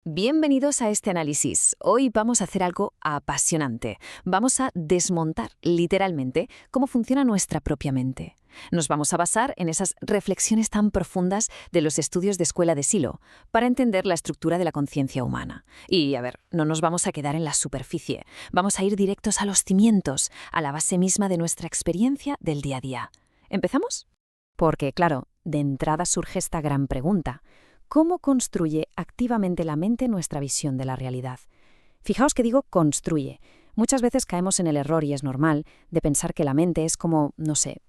Bienvenidos a este análisis. Hoy vamos a hacer algo apasionante. Vamos a desmontar, literalmente, cómo funciona nuestra propia mente. Nos vamos a basar en esas reflexiones tan profundas de los estudios de Escuela de Silo para entender la estructura de la conciencia humana. Y, no nos vamos a quedar en la superficie. Vamos a ir directos a los cimientos, a la base misma de nuestra experiencia del día a día. ¿Empezamos? Porque, claro, de entrada surge esta gran pregunta. ¿Cómo construye activamente la mente nuestra visión de la realidad? Fijaos que digo construye. Muchas veces caemos en el error, y es normal, de pensar que la mente es como,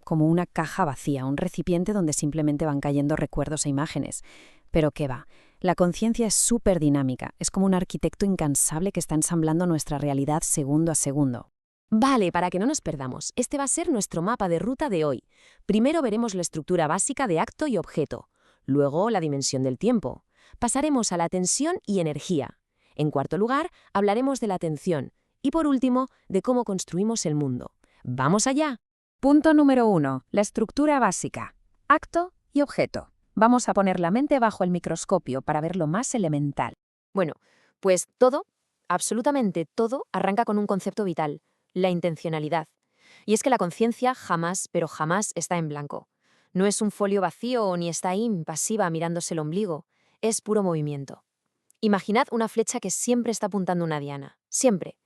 como una caja vacía, un recipiente donde simplemente van cayendo recuerdos e imágenes. Pero ¿qué va? La conciencia es súper dinámica, es como un arquitecto incansable que está ensamblando nuestra realidad segundo a segundo. Vale, para que no nos perdamos, este va a ser nuestro mapa de ruta de hoy. Primero veremos la estructura básica de acto y objeto. Luego, la dimensión del tiempo. Pasaremos a la atención y energía. En cuarto lugar, hablaremos de la atención. Y por último, de cómo construimos el mundo. ¡Vamos allá! Punto número 1. La estructura básica. Acto y objeto. Vamos a poner la mente bajo el microscopio para ver lo más elemental. Bueno, pues todo, absolutamente todo, arranca con un concepto vital, la intencionalidad. Y es que la conciencia jamás, pero jamás está en blanco. No es un folio vacío ni está ahí impasiva mirándose el ombligo. Es puro movimiento. Imaginad una flecha que siempre está apuntando una diana. Siempre.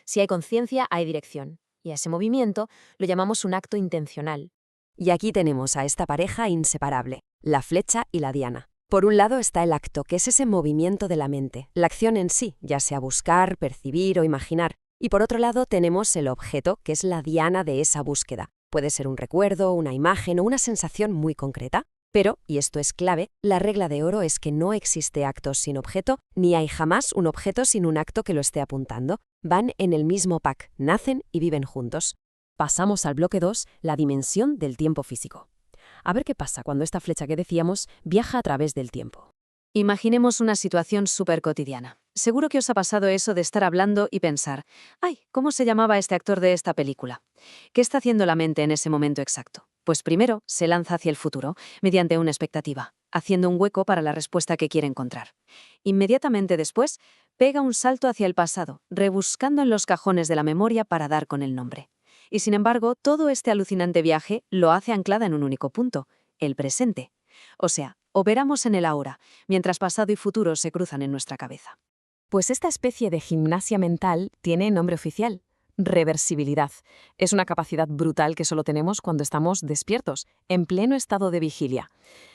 Si hay conciencia, hay dirección. Y a ese movimiento lo llamamos un acto intencional. Y aquí tenemos a esta pareja inseparable, la flecha y la diana. Por un lado está el acto, que es ese movimiento de la mente, la acción en sí, ya sea buscar, percibir o imaginar. Y por otro lado tenemos el objeto, que es la diana de esa búsqueda. Puede ser un recuerdo, una imagen o una sensación muy concreta. Pero, y esto es clave, la regla de oro es que no existe acto sin objeto, ni hay jamás un objeto sin un acto que lo esté apuntando. Van en el mismo pack, nacen y viven juntos. Pasamos al bloque 2, la dimensión del tiempo físico. A ver qué pasa cuando esta flecha que decíamos viaja a través del tiempo. Imaginemos una situación súper cotidiana. Seguro que os ha pasado eso de estar hablando y pensar, ¡ay! ¿Cómo se llamaba este actor de esta película? ¿Qué está haciendo la mente en ese momento exacto? Pues primero se lanza hacia el futuro, mediante una expectativa, haciendo un hueco para la respuesta que quiere encontrar. Inmediatamente después, pega un salto hacia el pasado, rebuscando en los cajones de la memoria para dar con el nombre. Y sin embargo, todo este alucinante viaje lo hace anclada en un único punto, el presente. O sea, operamos en el ahora, mientras pasado y futuro se cruzan en nuestra cabeza. Pues esta especie de gimnasia mental tiene nombre oficial: reversibilidad. Es una capacidad brutal que solo tenemos cuando estamos despiertos, en pleno estado de vigilia.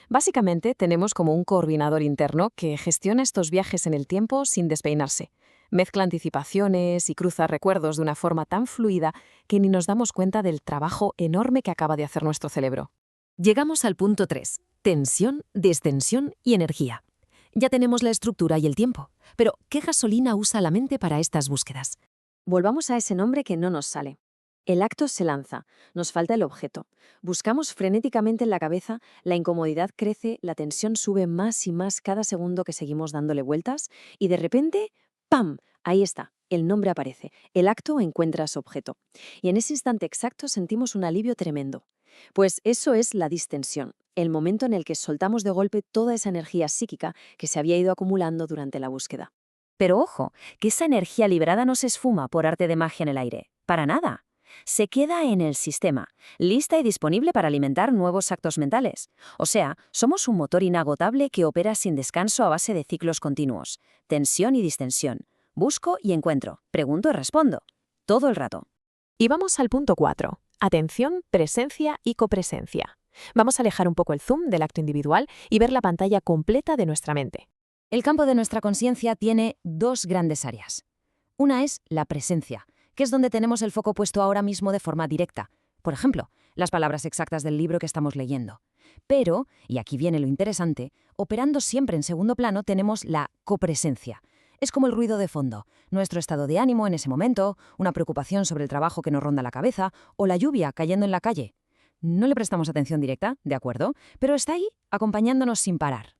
Básicamente, tenemos como un coordinador interno que gestiona estos viajes en el tiempo sin despeinarse. Mezcla anticipaciones y cruza recuerdos de una forma tan fluida que ni nos damos cuenta del trabajo enorme que acaba de hacer nuestro cerebro. Llegamos al punto 3. Tensión, distensión y energía. Ya tenemos la estructura y el tiempo, pero ¿qué gasolina usa la mente para estas búsquedas? Volvamos a ese nombre que no nos sale. El acto se lanza, nos falta el objeto. Buscamos frenéticamente en la cabeza, la incomodidad crece, la tensión sube más y más cada segundo que seguimos dándole vueltas y de repente, ¡pam! Ahí está, el nombre aparece, el acto encuentra su objeto. Y en ese instante exacto sentimos un alivio tremendo. Pues eso es la distensión, el momento en el que soltamos de golpe toda esa energía psíquica que se había ido acumulando durante la búsqueda. Pero ojo, que esa energía liberada no se esfuma por arte de magia en el aire. Para nada. Se queda en el sistema, lista y disponible para alimentar nuevos actos mentales. O sea, somos un motor inagotable que opera sin descanso a base de ciclos continuos. Tensión y distensión. Busco y encuentro. Pregunto y respondo. Todo el rato. Y vamos al punto 4. Atención, presencia y copresencia. Vamos a alejar un poco el zoom del acto individual y ver la pantalla completa de nuestra mente. El campo de nuestra conciencia tiene dos grandes áreas. Una es la presencia, que es donde tenemos el foco puesto ahora mismo de forma directa. Por ejemplo, las palabras exactas del libro que estamos leyendo. Pero, y aquí viene lo interesante, operando siempre en segundo plano tenemos la copresencia. Es como el ruido de fondo, nuestro estado de ánimo en ese momento, una preocupación sobre el trabajo que nos ronda la cabeza o la lluvia cayendo en la calle. No le prestamos atención directa, de acuerdo, pero está ahí, acompañándonos sin parar.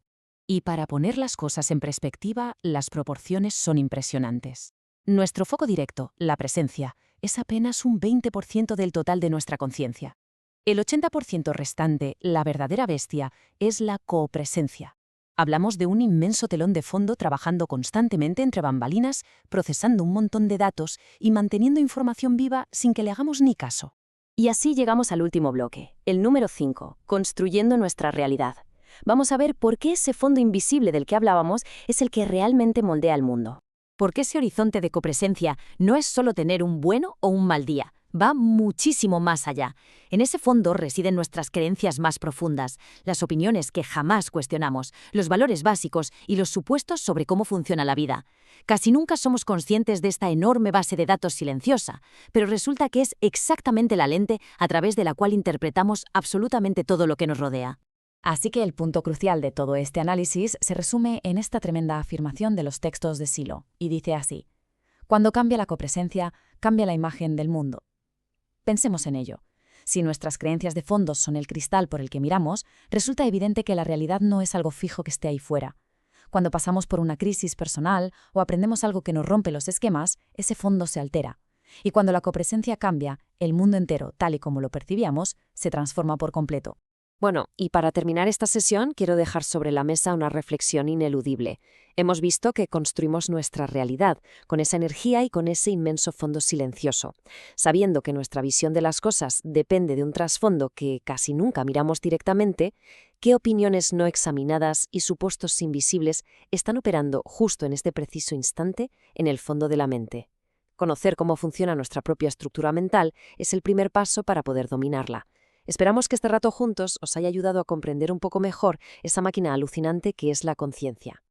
Y para poner las cosas en perspectiva, las proporciones son impresionantes. Nuestro foco directo, la presencia, es apenas un 20% del total de nuestra conciencia. El 80% restante, la verdadera bestia, es la copresencia. Hablamos de un inmenso telón de fondo trabajando constantemente entre bambalinas, procesando un montón de datos y manteniendo información viva sin que le hagamos ni caso. Y así llegamos al último bloque, el número 5, construyendo nuestra realidad. Vamos a ver por qué ese fondo invisible del que hablábamos es el que realmente moldea el mundo. Porque ese horizonte de copresencia no es solo tener un bueno o un mal día, va muchísimo más allá. En ese fondo residen nuestras creencias más profundas, las opiniones que jamás cuestionamos, los valores básicos y los supuestos sobre cómo funciona la vida. Casi nunca somos conscientes de esta enorme base de datos silenciosa, pero resulta que es exactamente la lente a través de la cual interpretamos absolutamente todo lo que nos rodea. Así que el punto crucial de todo este análisis se resume en esta tremenda afirmación de los textos de Silo, y dice así: cuando cambia la copresencia, cambia la imagen del mundo. Pensemos en ello. Si nuestras creencias de fondo son el cristal por el que miramos, resulta evidente que la realidad no es algo fijo que esté ahí fuera. Cuando pasamos por una crisis personal o aprendemos algo que nos rompe los esquemas, ese fondo se altera. Y cuando la copresencia cambia, el mundo entero, tal y como lo percibíamos, se transforma por completo. Bueno, y para terminar esta sesión quiero dejar sobre la mesa una reflexión ineludible. Hemos visto que construimos nuestra realidad con esa energía y con ese inmenso fondo silencioso. Sabiendo que nuestra visión de las cosas depende de un trasfondo que casi nunca miramos directamente, ¿qué opiniones no examinadas y supuestos invisibles están operando justo en este preciso instante en el fondo de la mente? Conocer cómo funciona nuestra propia estructura mental es el primer paso para poder dominarla. Esperamos que este rato juntos os haya ayudado a comprender un poco mejor esa máquina alucinante que es la conciencia.